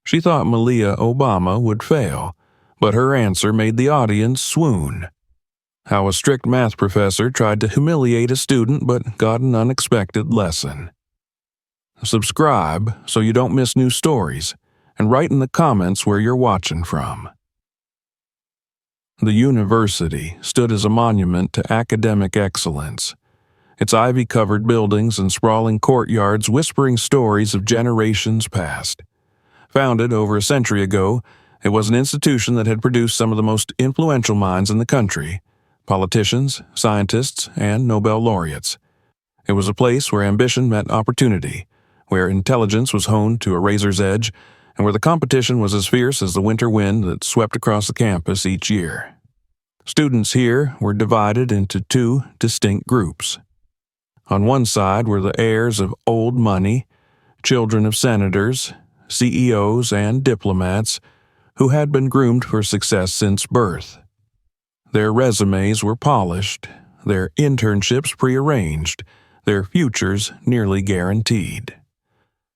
She thought Malia Obama would fail, but her answer made the audience swoon. How a strict math professor tried to humiliate a student but got an unexpected lesson. Subscribe so you don't miss new stories, and write in the comments where you're watching from. The university stood as a monument to academic excellence, its ivy-covered buildings and sprawling courtyards whispering stories of generations past. Founded over a century ago, it was an institution that had produced some of the most influential minds in the country: politicians, scientists, and Nobel laureates. It was a place where ambition met opportunity, where intelligence was honed to a razor's edge, and where the competition was as fierce as the winter wind that swept across the campus each year. Students here were divided into two distinct groups. On one side were the heirs of old money, children of senators, CEOs, and diplomats who had been groomed for success since birth. Their resumes were polished, their internships prearranged, their futures nearly guaranteed.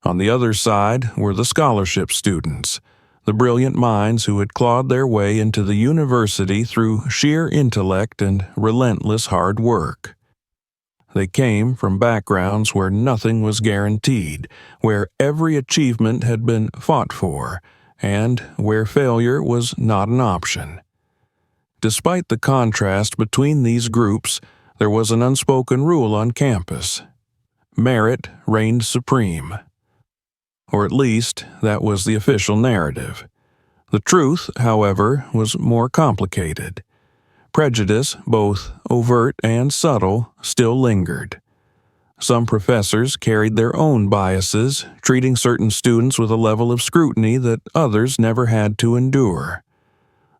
On the other side were the scholarship students, the brilliant minds who had clawed their way into the university through sheer intellect and relentless hard work. They came from backgrounds where nothing was guaranteed, where every achievement had been fought for, and where failure was not an option. Despite the contrast between these groups, there was an unspoken rule on campus. Merit reigned supreme. Or at least, that was the official narrative. The truth, however, was more complicated. Prejudice, both overt and subtle, still lingered. Some professors carried their own biases, treating certain students with a level of scrutiny that others never had to endure.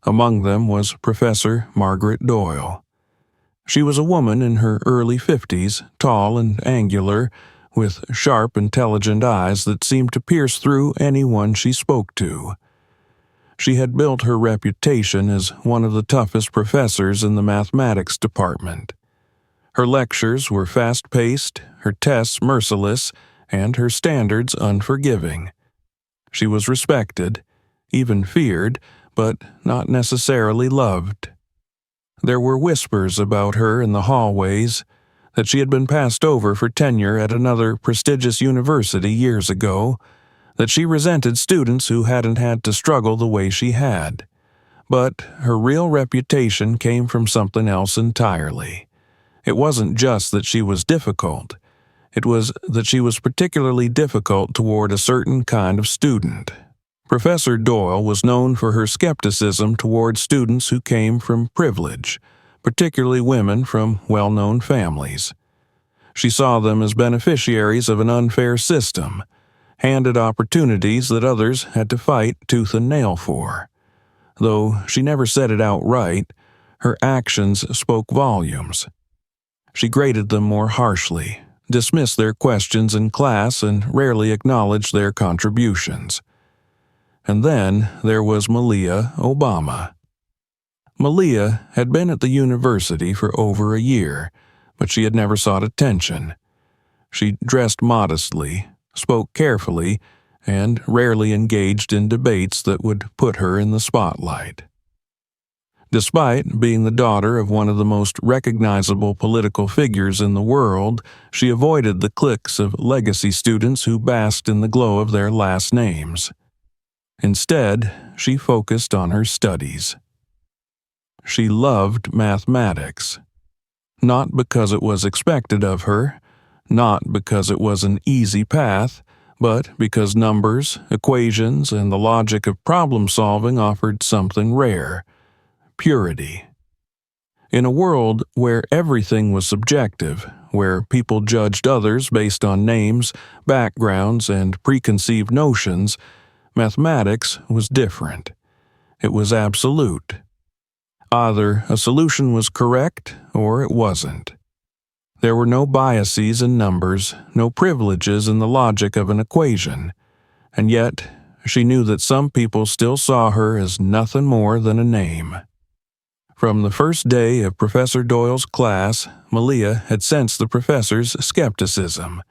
Among them was Professor Margaret Doyle. She was a woman in her early 50s, tall and angular, with sharp, intelligent eyes that seemed to pierce through anyone she spoke to. She had built her reputation as one of the toughest professors in the mathematics department. Her lectures were fast-paced, her tests merciless, and her standards unforgiving. She was respected, even feared, but not necessarily loved. There were whispers about her in the hallways, that she had been passed over for tenure at another prestigious university years ago, that she resented students who hadn't had to struggle the way she had. But her real reputation came from something else entirely. It wasn't just that she was difficult. It was that she was particularly difficult toward a certain kind of student. Professor Doyle was known for her skepticism toward students who came from privilege, particularly women from well-known families. She saw them as beneficiaries of an unfair system, handed opportunities that others had to fight tooth and nail for. Though she never said it outright, her actions spoke volumes. She graded them more harshly, dismissed their questions in class, and rarely acknowledged their contributions. And then there was Malia Obama. Malia had been at the university for over a year, but she had never sought attention. She dressed modestly, spoke carefully, and rarely engaged in debates that would put her in the spotlight. Despite being the daughter of one of the most recognizable political figures in the world, she avoided the cliques of legacy students who basked in the glow of their last names. Instead, she focused on her studies. She loved mathematics. Not because it was expected of her, not because it was an easy path, but because numbers, equations, and the logic of problem-solving offered something rare: purity. In a world where everything was subjective, where people judged others based on names, backgrounds, and preconceived notions, mathematics was different. It was absolute. Either a solution was correct or it wasn't. There were no biases in numbers, no privileges in the logic of an equation, and yet she knew that some people still saw her as nothing more than a name. From the first day of Professor Doyle's class, Malia had sensed the professor's skepticism.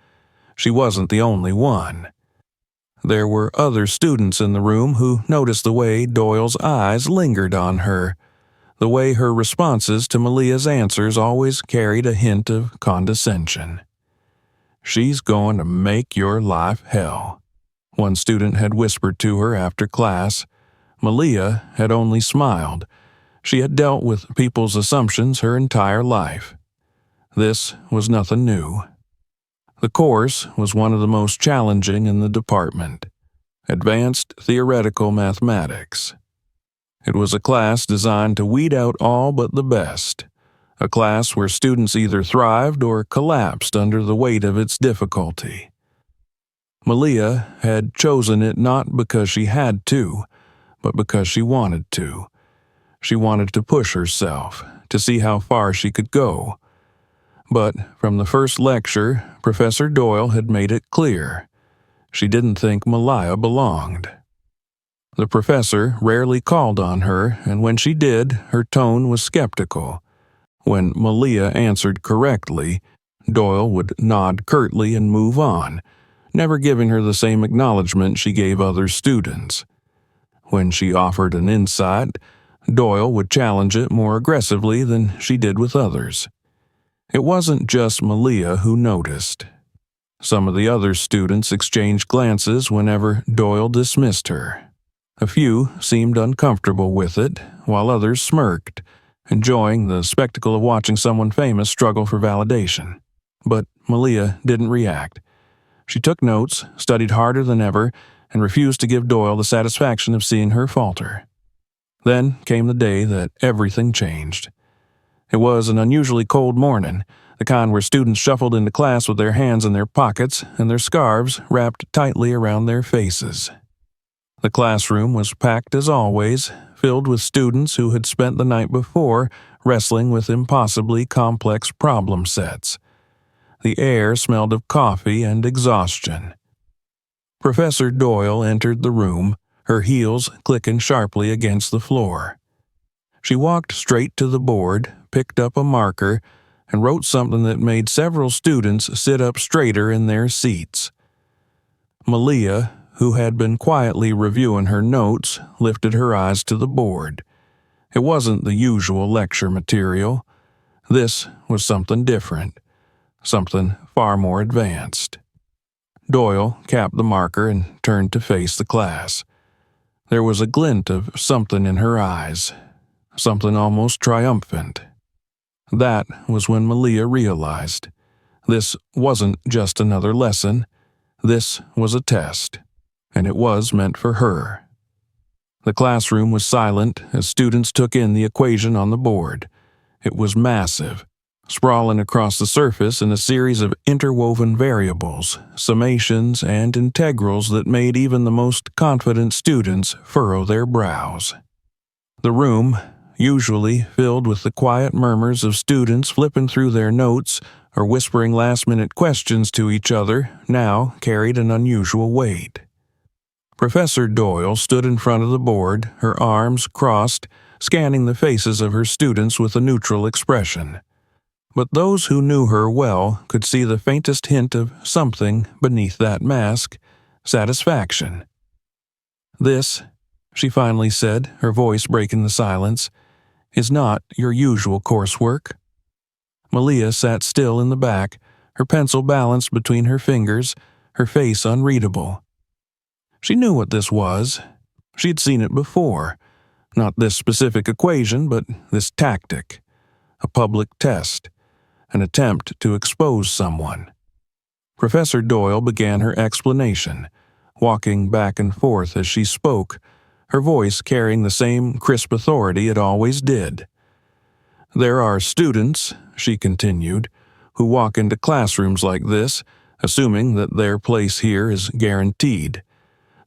She wasn't the only one. There were other students in the room who noticed the way Doyle's eyes lingered on her, the way her responses to Malia's answers always carried a hint of condescension. "She's going to make your life hell," one student had whispered to her after class. Malia had only smiled. She had dealt with people's assumptions her entire life. This was nothing new. The course was one of the most challenging in the department: Advanced Theoretical Mathematics. It was a class designed to weed out all but the best, a class where students either thrived or collapsed under the weight of its difficulty. Malia had chosen it not because she had to, but because she wanted to. She wanted to push herself, to see how far she could go. But from the first lecture, Professor Doyle had made it clear: she didn't think Malia belonged. The professor rarely called on her, and when she did, her tone was skeptical. When Malia answered correctly, Doyle would nod curtly and move on, never giving her the same acknowledgement she gave other students. When she offered an insight, Doyle would challenge it more aggressively than she did with others. It wasn't just Malia who noticed. Some of the other students exchanged glances whenever Doyle dismissed her. A few seemed uncomfortable with it, while others smirked, enjoying the spectacle of watching someone famous struggle for validation. But Malia didn't react. She took notes, studied harder than ever, and refused to give Doyle the satisfaction of seeing her falter. Then came the day that everything changed. It was an unusually cold morning, the kind where students shuffled into class with their hands in their pockets and their scarves wrapped tightly around their faces. The classroom was packed as always, filled with students who had spent the night before wrestling with impossibly complex problem sets. The air smelled of coffee and exhaustion. Professor Doyle entered the room, her heels clicking sharply against the floor. She walked straight to the board, picked up a marker, and wrote something that made several students sit up straighter in their seats. Malia, who had been quietly reviewing her notes, lifted her eyes to the board. It wasn't the usual lecture material. This was something different, something far more advanced. Doyle capped the marker and turned to face the class. There was a glint of something in her eyes, something almost triumphant. That was when Malia realized this wasn't just another lesson. This was a test, and it was meant for her. The classroom was silent as students took in the equation on the board. It was massive, sprawling across the surface in a series of interwoven variables, summations, and integrals that made even the most confident students furrow their brows. The room, usually filled with the quiet murmurs of students flipping through their notes or whispering last-minute questions to each other, now carried an unusual weight. Professor Doyle stood in front of the board, her arms crossed, scanning the faces of her students with a neutral expression. But those who knew her well could see the faintest hint of something beneath that mask: satisfaction. "This," she finally said, her voice breaking the silence, "is not your usual coursework." Malia sat still in the back, her pencil balanced between her fingers, her face unreadable. She knew what this was. She'd seen it before. Not this specific equation, but this tactic. A public test. An attempt to expose someone. Professor Doyle began her explanation, walking back and forth as she spoke, her voice carrying the same crisp authority it always did. "There are students," she continued, "who walk into classrooms like this, assuming that their place here is guaranteed,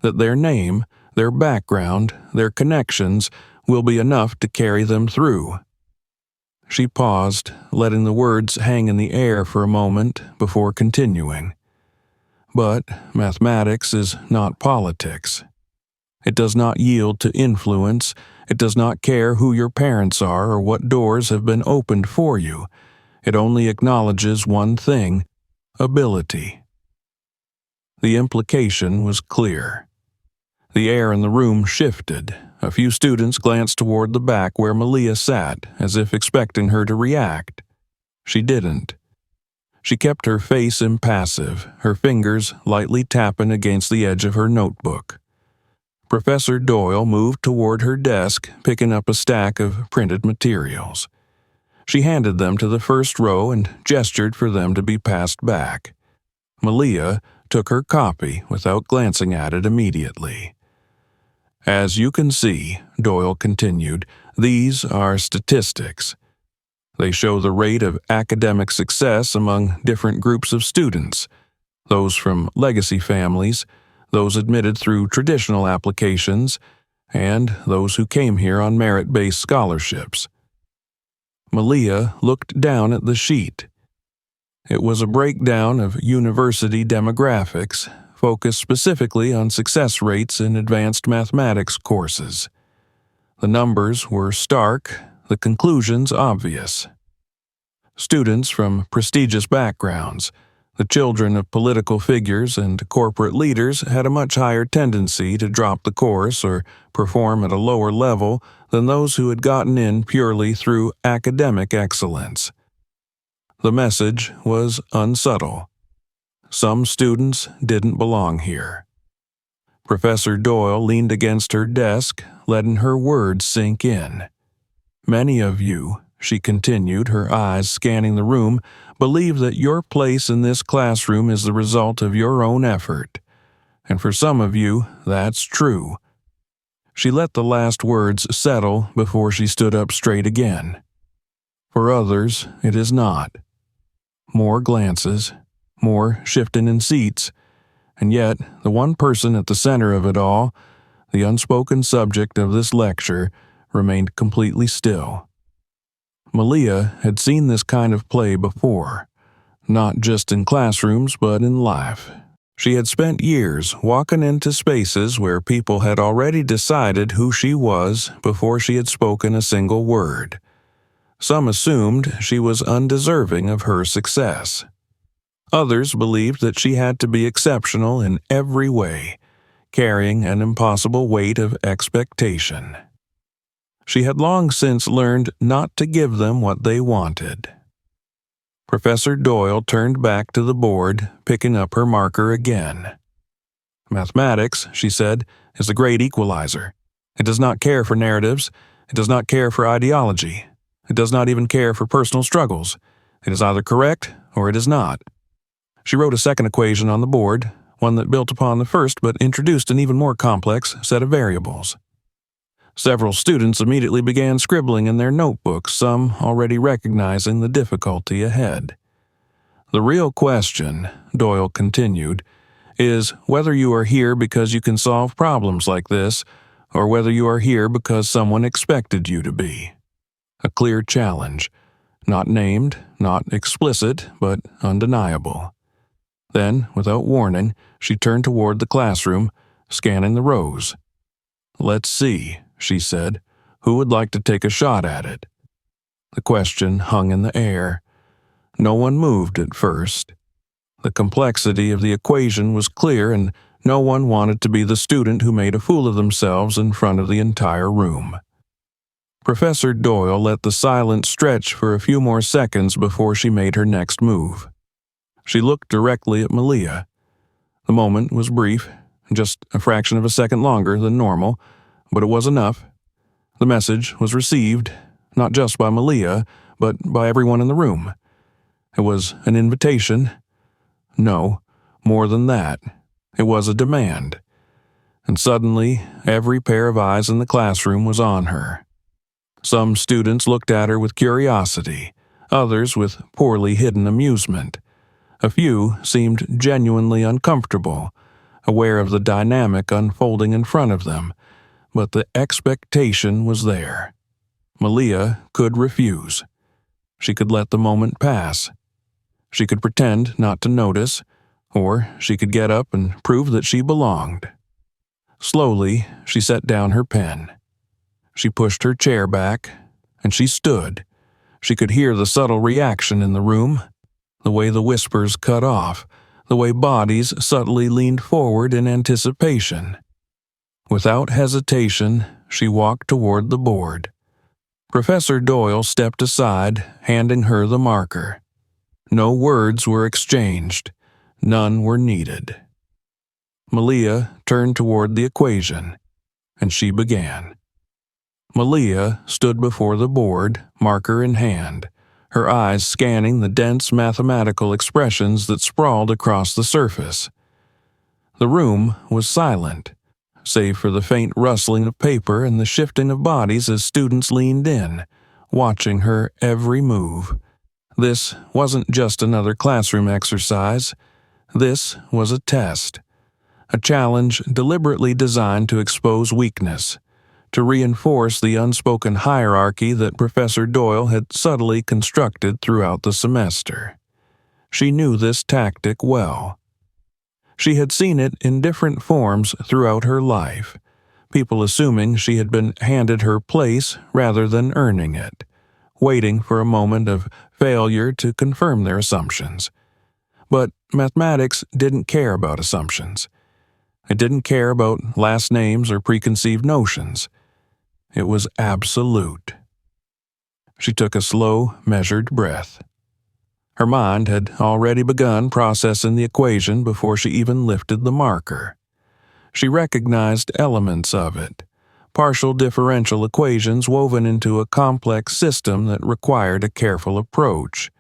that their name, their background, their connections will be enough to carry them through." She paused, letting the words hang in the air for a moment before continuing. "But mathematics is not politics. It does not yield to influence. It does not care who your parents are or what doors have been opened for you. It only acknowledges one thing: ability." The implication was clear. The air in the room shifted. A few students glanced toward the back where Malia sat, as if expecting her to react. She didn't. She kept her face impassive, her fingers lightly tapping against the edge of her notebook. Professor Doyle moved toward her desk, picking up a stack of printed materials. She handed them to the first row and gestured for them to be passed back. Malia took her copy without glancing at it immediately. As you can see, Doyle continued, these are statistics. They show the rate of academic success among different groups of students, those from legacy families, those admitted through traditional applications, and those who came here on merit-based scholarships. Malia looked down at the sheet. It was a breakdown of university demographics, focused specifically on success rates in advanced mathematics courses. The numbers were stark, the conclusions obvious. Students from prestigious backgrounds, the children of political figures and corporate leaders, had a much higher tendency to drop the course or perform at a lower level than those who had gotten in purely through academic excellence. The message was unsubtle. Some students didn't belong here. Professor Doyle leaned against her desk, letting her words sink in. Many of you, she continued, her eyes scanning the room, believe that your place in this classroom is the result of your own effort. And for some of you, that's true. She let the last words settle before she stood up straight again. For others, it is not. More glances, more shifting in seats, and yet the one person at the center of it all, the unspoken subject of this lecture, remained completely still. Malia had seen this kind of play before, not just in classrooms but in life. She had spent years walking into spaces where people had already decided who she was before she had spoken a single word. Some assumed she was undeserving of her success. Others believed that she had to be exceptional in every way, carrying an impossible weight of expectation. She had long since learned not to give them what they wanted. Professor Doyle turned back to the board, picking up her marker again. Mathematics, she said, is a great equalizer. It does not care for narratives. It does not care for ideology. It does not even care for personal struggles. It is either correct or it is not. She wrote a second equation on the board, one that built upon the first but introduced an even more complex set of variables. Several students immediately began scribbling in their notebooks, some already recognizing the difficulty ahead. The real question, Doyle continued, is whether you are here because you can solve problems like this, or whether you are here because someone expected you to be. A clear challenge, not named, not explicit, but undeniable. Then, without warning, she turned toward the classroom, scanning the rows. "Let's see," she said. "Who would like to take a shot at it?" The question hung in the air. No one moved at first. The complexity of the equation was clear, and no one wanted to be the student who made a fool of themselves in front of the entire room. Professor Doyle let the silence stretch for a few more seconds before she made her next move. She looked directly at Malia. The moment was brief, just a fraction of a second longer than normal, but it was enough. The message was received, not just by Malia, but by everyone in the room. It was an invitation. No, more than that. It was a demand. And suddenly, every pair of eyes in the classroom was on her. Some students looked at her with curiosity, others with poorly hidden amusement. A few seemed genuinely uncomfortable, aware of the dynamic unfolding in front of them, but the expectation was there. Malia could refuse. She could let the moment pass. She could pretend not to notice, or she could get up and prove that she belonged. Slowly, she set down her pen. She pushed her chair back, and she stood. She could hear the subtle reaction in the room, the way the whispers cut off, the way bodies subtly leaned forward in anticipation. Without hesitation, she walked toward the board. Professor Doyle stepped aside, handing her the marker. No words were exchanged. None were needed. Malia turned toward the equation, and she began. Malia stood before the board, marker in hand, her eyes scanning the dense mathematical expressions that sprawled across the surface. The room was silent, save for the faint rustling of paper and the shifting of bodies as students leaned in, watching her every move. This wasn't just another classroom exercise. This was a test, a challenge deliberately designed to expose weakness, to reinforce the unspoken hierarchy that Professor Doyle had subtly constructed throughout the semester. She knew this tactic well. She had seen it in different forms throughout her life, people assuming she had been handed her place rather than earning it, waiting for a moment of failure to confirm their assumptions. But mathematics didn't care about assumptions. It didn't care about last names or preconceived notions. It was absolute. She took a slow, measured breath. Her mind had already begun processing the equation before she even lifted the marker. She recognized elements of it, partial differential equations woven into a complex system that required a careful approach.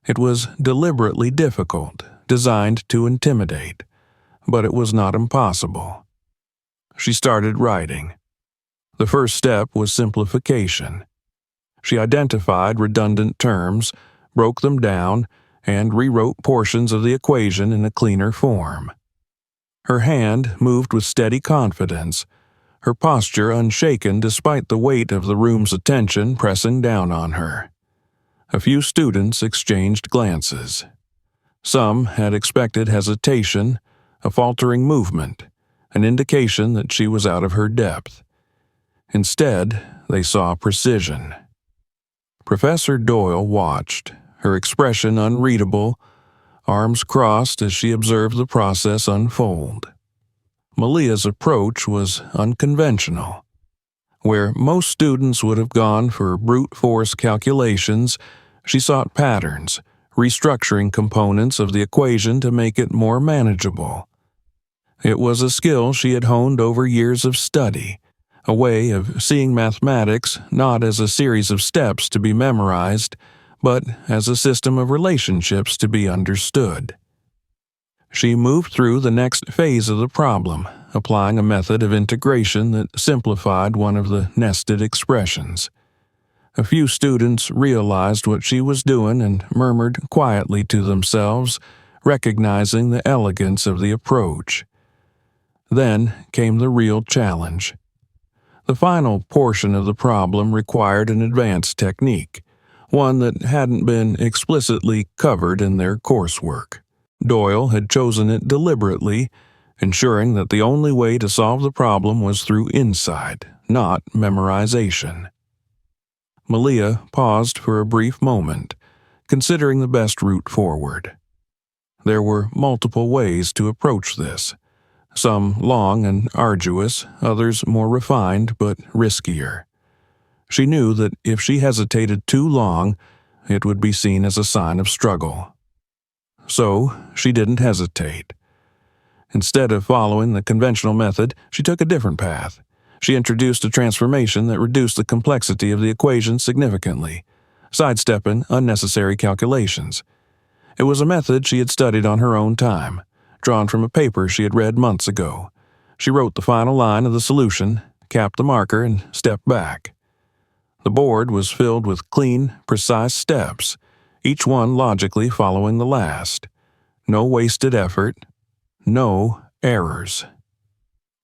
It was deliberately difficult, designed to intimidate, but it was not impossible. She started writing. The first step was simplification. She identified redundant terms, broke them down, and rewrote portions of the equation in a cleaner form. Her hand moved with steady confidence, her posture unshaken despite the weight of the room's attention pressing down on her. A few students exchanged glances. Some had expected hesitation, a faltering movement, an indication that she was out of her depth. Instead, they saw precision. Professor Doyle watched, her expression unreadable, arms crossed as she observed the process unfold. Malia's approach was unconventional. Where most students would have gone for brute force calculations, she sought patterns, restructuring components of the equation to make it more manageable. It was a skill she had honed over years of study, a way of seeing mathematics not as a series of steps to be memorized, but as a system of relationships to be understood. She moved through the next phase of the problem, applying a method of integration that simplified one of the nested expressions. A few students realized what she was doing and murmured quietly to themselves, recognizing the elegance of the approach. Then came the real challenge. The final portion of the problem required an advanced technique, one that hadn't been explicitly covered in their coursework. Doyle had chosen it deliberately, ensuring that the only way to solve the problem was through insight, not memorization. Malia paused for a brief moment, considering the best route forward. There were multiple ways to approach this, some long and arduous, others more refined but riskier. She knew that if she hesitated too long, it would be seen as a sign of struggle. So she didn't hesitate. Instead of following the conventional method, she took a different path. She introduced a transformation that reduced the complexity of the equation significantly, sidestepping unnecessary calculations. It was a method she had studied on her own time, drawn from a paper she had read months ago. She wrote the final line of the solution, capped the marker, and stepped back. The board was filled with clean, precise steps, each one logically following the last. No wasted effort, no errors.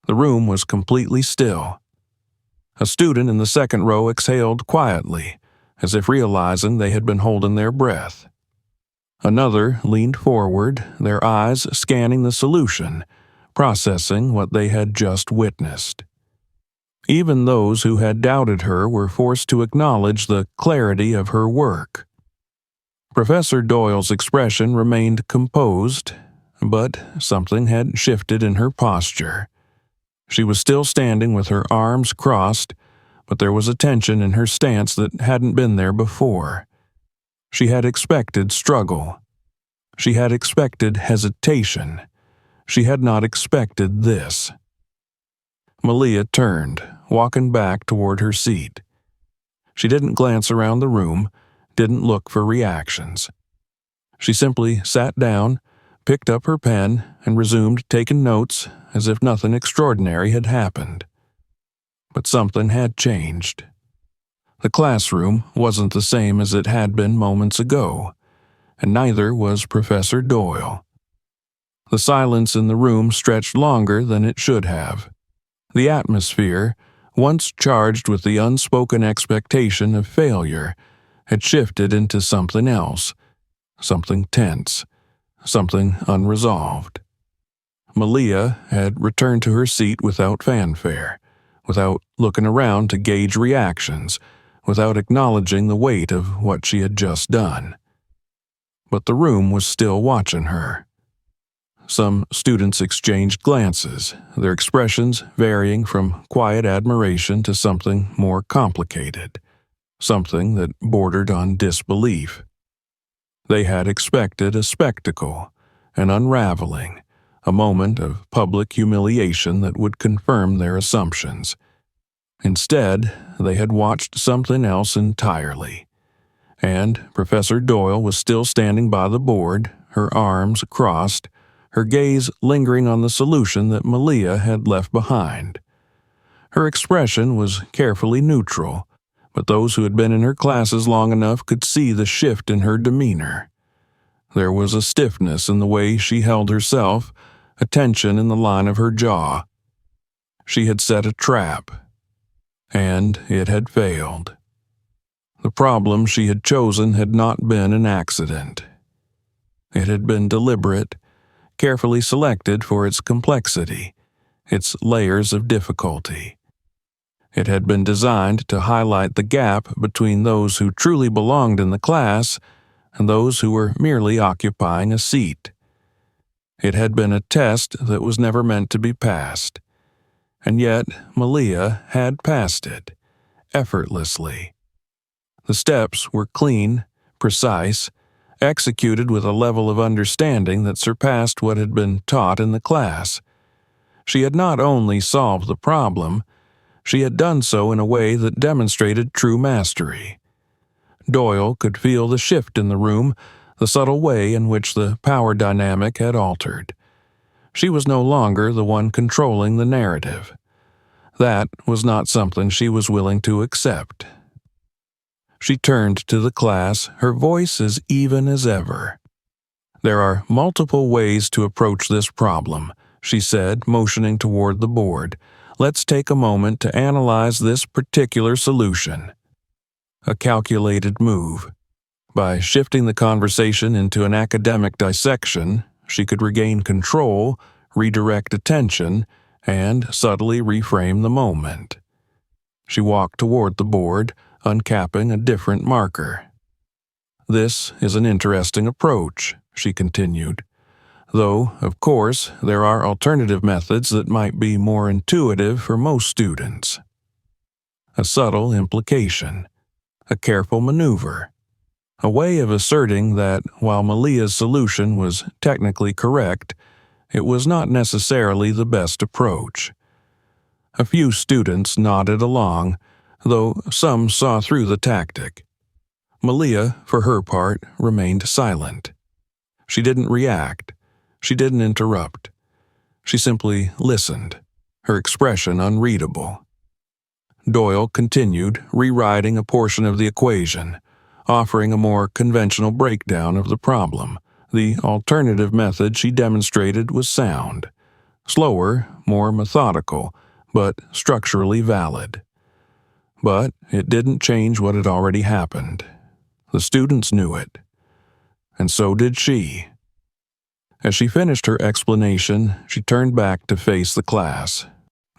The room was completely still. A student in the second row exhaled quietly, as if realizing they had been holding their breath. Another leaned forward, their eyes scanning the solution, processing what they had just witnessed. Even those who had doubted her were forced to acknowledge the clarity of her work. Professor Doyle's expression remained composed, But something had shifted in her posture. She was still standing with her arms crossed, but there was a tension in her stance that hadn't been there before. She had expected struggle. She had expected hesitation. She had not expected this. Malia turned, walking back toward her seat. She didn't glance around the room, didn't look for reactions. She simply sat down, picked up her pen, and resumed taking notes as if nothing extraordinary had happened. But something had changed. The classroom wasn't the same as it had been moments ago, and neither was Professor Doyle. The silence in the room stretched longer than it should have. The atmosphere, once charged with the unspoken expectation of failure, had shifted into something else, something tense, something unresolved. Malia had returned to her seat without fanfare, without looking around to gauge reactions, without acknowledging the weight of what she had just done. But the room was still watching her. Some students exchanged glances, their expressions varying from quiet admiration to something more complicated, something that bordered on disbelief. They had expected a spectacle, an unraveling, a moment of public humiliation that would confirm their assumptions. Instead, they had watched something else entirely. And Professor Doyle was still standing by the board, her arms crossed, her gaze lingering on the solution that Malia had left behind. Her expression was carefully neutral, but those who had been in her classes long enough could see the shift in her demeanor. There was a stiffness in the way she held herself, a tension in the line of her jaw. She had set a trap, and it had failed. The problem she had chosen had not been an accident. It had been deliberate, carefully selected for its complexity, its layers of difficulty. It had been designed to highlight the gap between those who truly belonged in the class and those who were merely occupying a seat. It had been a test that was never meant to be passed, and yet Malia had passed it, effortlessly. The steps were clean, precise, executed with a level of understanding that surpassed what had been taught in the class. She had not only solved the problem, she had done so in a way that demonstrated true mastery. Doyle could feel the shift in the room, the subtle way in which the power dynamic had altered. She was no longer the one controlling the narrative. That was not something she was willing to accept. She turned to the class, her voice as even as ever. "There are multiple ways to approach this problem," she said, motioning toward the board. "Let's take a moment to analyze this particular solution." A calculated move. By shifting the conversation into an academic dissection, she could regain control, redirect attention, and subtly reframe the moment. She walked toward the board, uncapping a different marker. "This is an interesting approach," she continued. "Though, of course, there are alternative methods that might be more intuitive for most students." A subtle implication, a careful maneuver, a way of asserting that while Malia's solution was technically correct, it was not necessarily the best approach. A few students nodded along, though some saw through the tactic. Malia, for her part, remained silent. She didn't react. She didn't interrupt. She simply listened, her expression unreadable. Doyle continued, rewriting a portion of the equation, offering a more conventional breakdown of the problem. The alternative method she demonstrated was sound, slower, more methodical, but structurally valid. But it didn't change what had already happened. The students knew it, and so did she. As she finished her explanation, she turned back to face the class.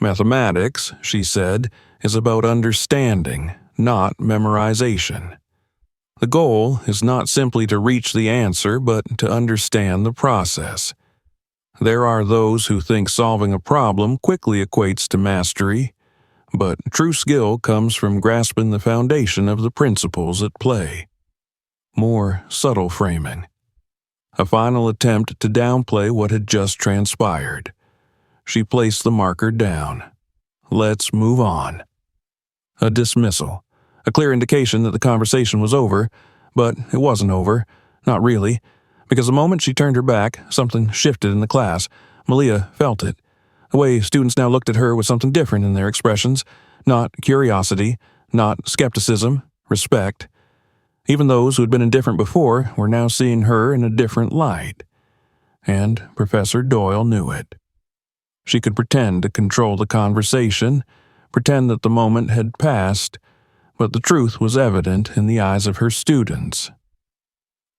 "Mathematics," she said, "is about understanding, not memorization. The goal is not simply to reach the answer, but to understand the process. There are those who think solving a problem quickly equates to mastery, but true skill comes from grasping the foundation of the principles at play. More subtle framing. A final attempt to downplay what had just transpired. She placed the marker down. Let's move on. A dismissal. A clear indication that the conversation was over, but it wasn't over. Not really. Because the moment she turned her back, something shifted in the class. Malia felt it. The way students now looked at her was something different in their expressions. Not curiosity, not skepticism, respect. Even those who had been indifferent before were now seeing her in a different light. And Professor Doyle knew it. She could pretend to control the conversation, pretend that the moment had passed, but the truth was evident in the eyes of her students.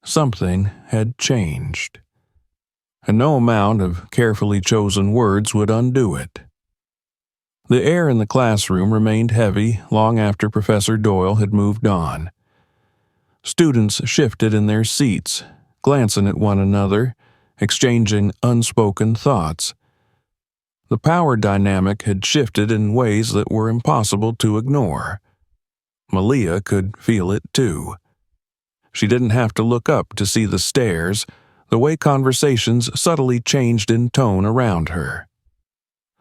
Something had changed, and no amount of carefully chosen words would undo it. The air in the classroom remained heavy long after Professor Doyle had moved on. Students shifted in their seats, glancing at one another, exchanging unspoken thoughts. The power dynamic had shifted in ways that were impossible to ignore. Malia could feel it too. She didn't have to look up to see the stares, the way conversations subtly changed in tone around her.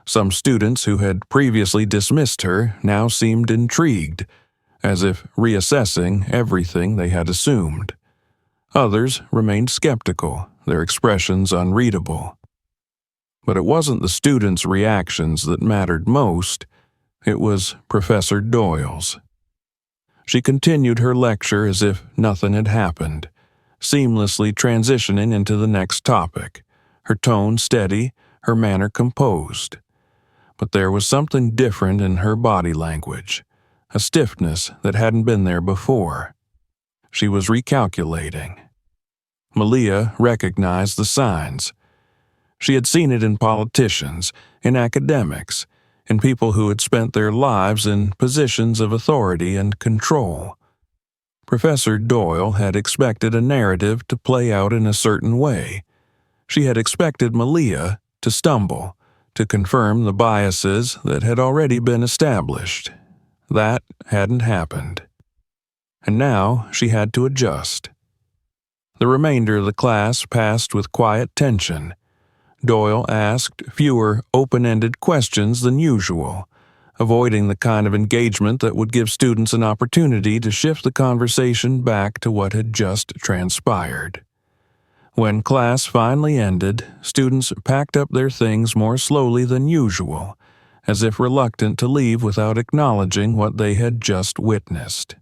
Some students who had previously dismissed her now seemed intrigued, as if reassessing everything they had assumed. Others remained skeptical, their expressions unreadable. But it wasn't the students' reactions that mattered most, it was Professor Doyle's. She continued her lecture as if nothing had happened, seamlessly transitioning into the next topic, her tone steady, her manner composed. But there was something different in her body language, a stiffness that hadn't been there before. She was recalculating. Malia recognized the signs. She had seen it in politicians, in academics, in people who had spent their lives in positions of authority and control. Professor Doyle had expected a narrative to play out in a certain way. She had expected Malia to stumble, to confirm the biases that had already been established. That hadn't happened. And now she had to adjust. The remainder of the class passed with quiet tension. Doyle asked fewer open-ended questions than usual, avoiding the kind of engagement that would give students an opportunity to shift the conversation back to what had just transpired. When class finally ended, students packed up their things more slowly than usual, as if reluctant to leave without acknowledging what they had just witnessed.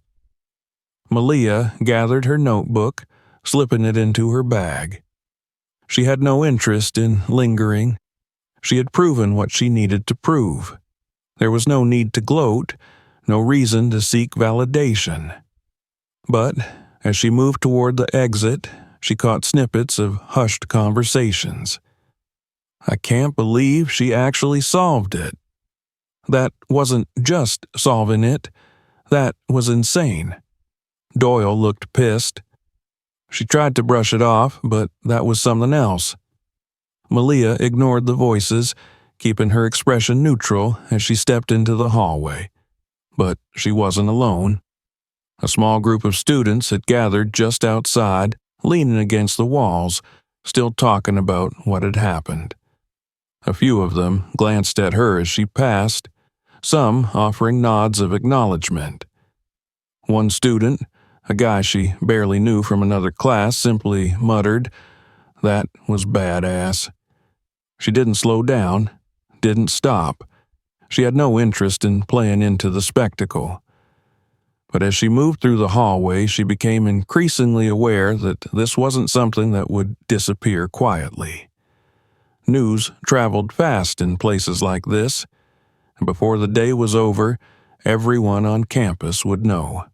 Malia gathered her notebook, slipping it into her bag. She had no interest in lingering. She had proven what she needed to prove. There was no need to gloat, no reason to seek validation. But as she moved toward the exit, she caught snippets of hushed conversations. I can't believe she actually solved it. That wasn't just solving it. That was insane. Doyle looked pissed. She tried to brush it off, but that was something else. Malia ignored the voices, keeping her expression neutral as she stepped into the hallway. But she wasn't alone. A small group of students had gathered just outside, leaning against the walls, still talking about what had happened. A few of them glanced at her as she passed, some offering nods of acknowledgement. One student, a guy she barely knew from another class, simply muttered, "That was badass." She didn't slow down, didn't stop. She had no interest in playing into the spectacle. But as she moved through the hallway, she became increasingly aware that this wasn't something that would disappear quietly. News traveled fast in places like this, and before the day was over, everyone on campus would know.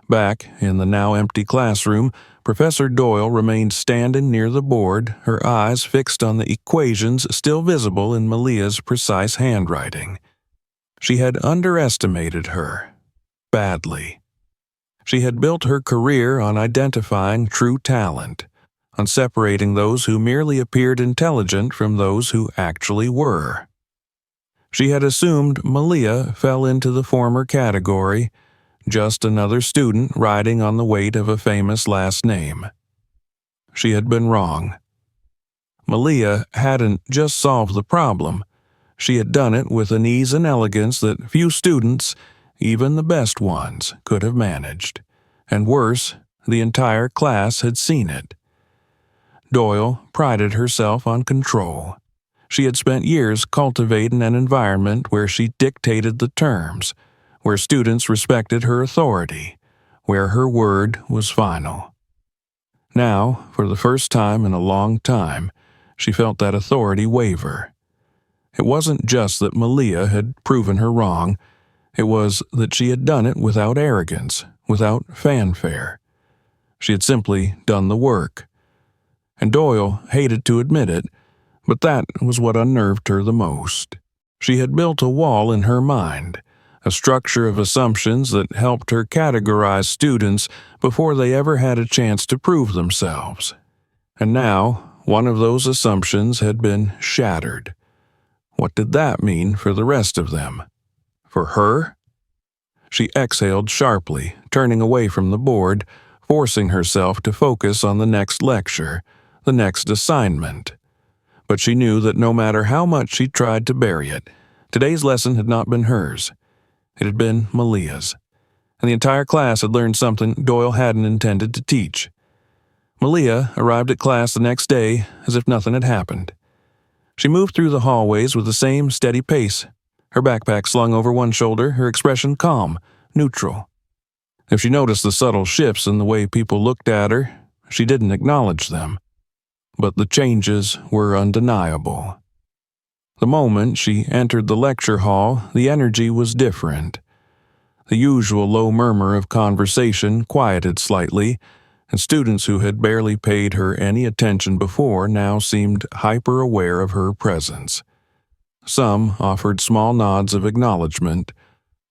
Back in the now empty classroom, Professor Doyle remained standing near the board, her eyes fixed on the equations still visible in Malia's precise handwriting. She had underestimated her, badly. She had built her career on identifying true talent, on separating those who merely appeared intelligent from those who actually were. She had assumed Malia fell into the former category, just another student riding on the weight of a famous last name. She had been wrong. Malia hadn't just solved the problem, she had done it with an ease and elegance that few students, even the best ones, could have managed. And worse, the entire class had seen it. Doyle prided herself on control. She had spent years cultivating an environment where she dictated the terms, where students respected her authority, where her word was final. Now, for the first time in a long time, she felt that authority waver. It wasn't just that Malia had proven her wrong, it was that she had done it without arrogance, without fanfare. She had simply done the work. And Doyle hated to admit it, but that was what unnerved her the most. She had built a wall in her mind, a structure of assumptions that helped her categorize students before they ever had a chance to prove themselves. And now, one of those assumptions had been shattered. What did that mean for the rest of them? For her? She exhaled sharply, turning away from the board, forcing herself to focus on the next lecture, the next assignment. But she knew that no matter how much she tried to bury it, today's lesson had not been hers. It had been Malia's. And the entire class had learned something Doyle hadn't intended to teach. Malia arrived at class the next day as if nothing had happened. She moved through the hallways with the same steady pace, her backpack slung over one shoulder, her expression calm, neutral. If she noticed the subtle shifts in the way people looked at her, she didn't acknowledge them. But the changes were undeniable. The moment she entered the lecture hall, the energy was different. The usual low murmur of conversation quieted slightly, and students who had barely paid her any attention before now seemed hyper-aware of her presence. Some offered small nods of acknowledgement,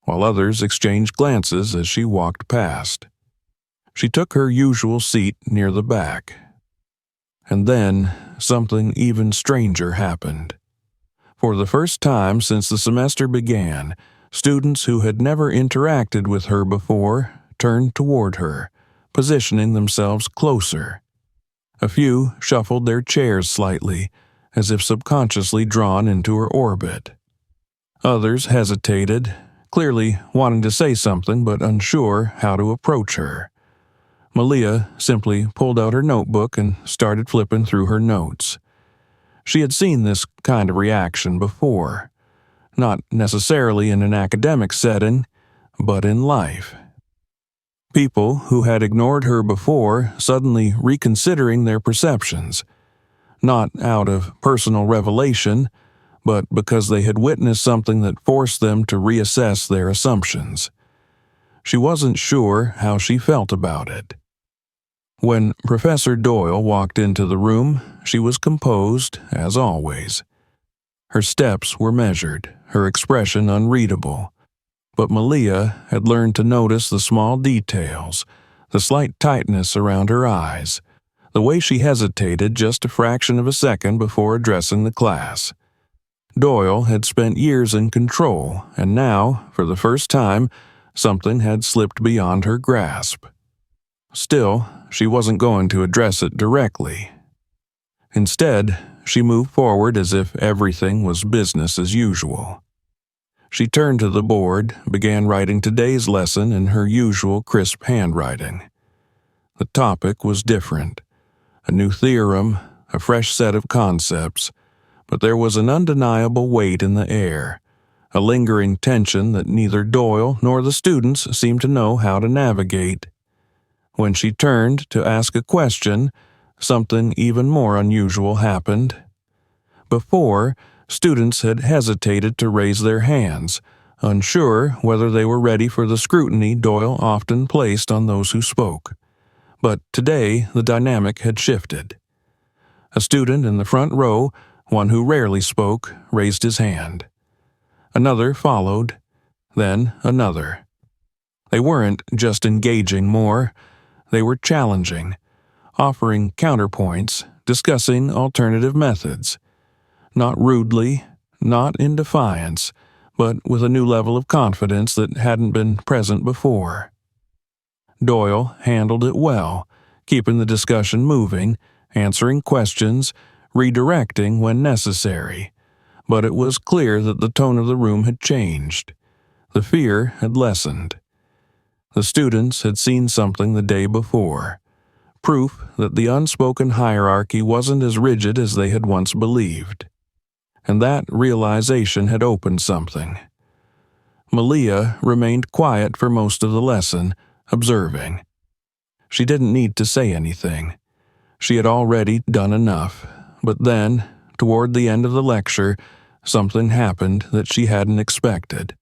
while others exchanged glances as she walked past. She took her usual seat near the back. And then something even stranger happened. For the first time since the semester began, students who had never interacted with her before turned toward her, positioning themselves closer. A few shuffled their chairs slightly, as if subconsciously drawn into her orbit. Others hesitated, clearly wanting to say something but unsure how to approach her. Malia simply pulled out her notebook and started flipping through her notes. She had seen this kind of reaction before, not necessarily in an academic setting, but in life. People who had ignored her before suddenly reconsidering their perceptions, not out of personal revelation, but because they had witnessed something that forced them to reassess their assumptions. She wasn't sure how she felt about it. When Professor Doyle walked into the room, she was composed, as always. Her steps were measured, her expression unreadable. But Malia had learned to notice the small details, the slight tightness around her eyes, the way she hesitated just a fraction of a second before addressing the class. Doyle had spent years in control, and now, for the first time, something had slipped beyond her grasp. Still, she wasn't going to address it directly. Instead, she moved forward as if everything was business as usual. She turned to the board, began writing today's lesson in her usual crisp handwriting. The topic was different. A new theorem, a fresh set of concepts, but there was an undeniable weight in the air, a lingering tension that neither Doyle nor the students seemed to know how to navigate. When she turned to ask a question, something even more unusual happened. Before, students had hesitated to raise their hands, unsure whether they were ready for the scrutiny Doyle often placed on those who spoke. But today, the dynamic had shifted. A student in the front row, one who rarely spoke, raised his hand. Another followed, then another. They weren't just engaging more, they were challenging, offering counterpoints, discussing alternative methods. Not rudely, not in defiance, but with a new level of confidence that hadn't been present before. Doyle handled it well, keeping the discussion moving, answering questions, redirecting when necessary. But it was clear that the tone of the room had changed. The fear had lessened. The students had seen something the day before, proof that the unspoken hierarchy wasn't as rigid as they had once believed. And that realization had opened something. Malia remained quiet for most of the lesson, observing. She didn't need to say anything. She had already done enough, but then, toward the end of the lecture, something happened that she hadn't expected.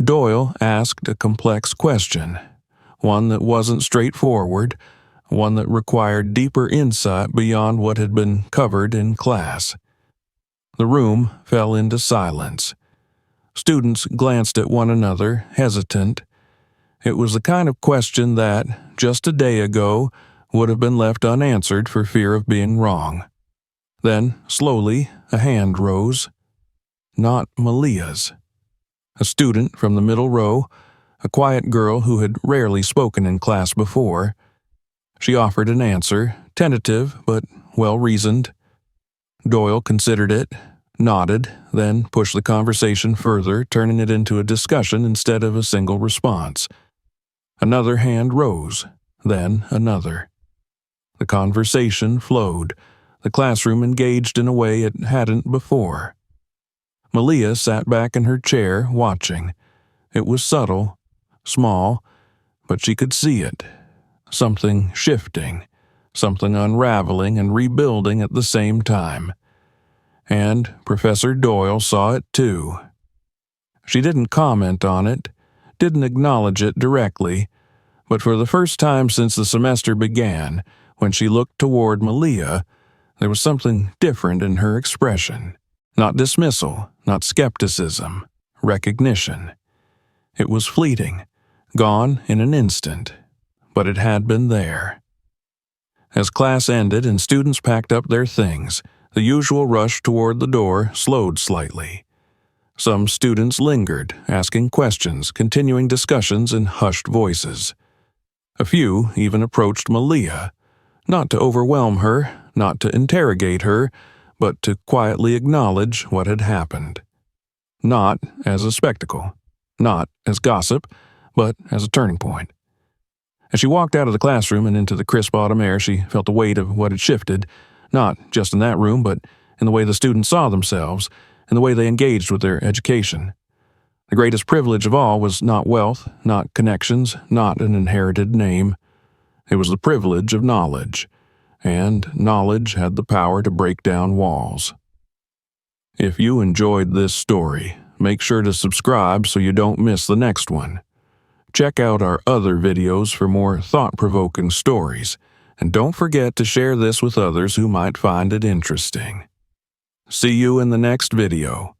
Doyle asked a complex question, one that wasn't straightforward, one that required deeper insight beyond what had been covered in class. The room fell into silence. Students glanced at one another, hesitant. It was the kind of question that, just a day ago, would have been left unanswered for fear of being wrong. Then, slowly, a hand rose. Not Malia's. A student from the middle row, a quiet girl who had rarely spoken in class before. She offered an answer, tentative but well-reasoned. Doyle considered it, nodded, then pushed the conversation further, turning it into a discussion instead of a single response. Another hand rose, then another. The conversation flowed, the classroom engaged in a way it hadn't before. Malia sat back in her chair, watching. It was subtle, small, but she could see it. Something shifting, something unraveling and rebuilding at the same time. And Professor Doyle saw it too. She didn't comment on it, didn't acknowledge it directly, but for the first time since the semester began, when she looked toward Malia, there was something different in her expression. Not dismissal, not skepticism, recognition. It was fleeting, gone in an instant, but it had been there. As class ended and students packed up their things, the usual rush toward the door slowed slightly. Some students lingered, asking questions, continuing discussions in hushed voices. A few even approached Malia, not to overwhelm her, not to interrogate her, but to quietly acknowledge what had happened. Not as a spectacle, not as gossip, but as a turning point. As she walked out of the classroom and into the crisp autumn air, she felt the weight of what had shifted, not just in that room, but in the way the students saw themselves, in the way they engaged with their education. The greatest privilege of all was not wealth, not connections, not an inherited name. It was the privilege of knowledge, and knowledge had the power to break down walls. If you enjoyed this story, make sure to subscribe so you don't miss the next one. Check out our other videos for more thought-provoking stories, and don't forget to share this with others who might find it interesting. See you in the next video.